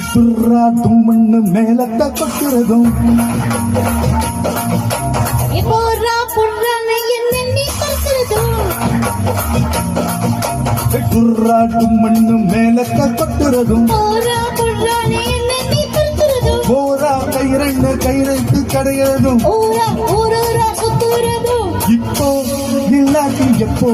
வெட்டுறா தும்மண்ணு மேலத்த கொட்டுறதும் வெட்டுறா தும்மண்ணு மேலத்த கொட்டுறதும் போரா கயிறண்ணு கயிறைத்து கடையிறதும் இப்போ இல்லாட்டி எப்போ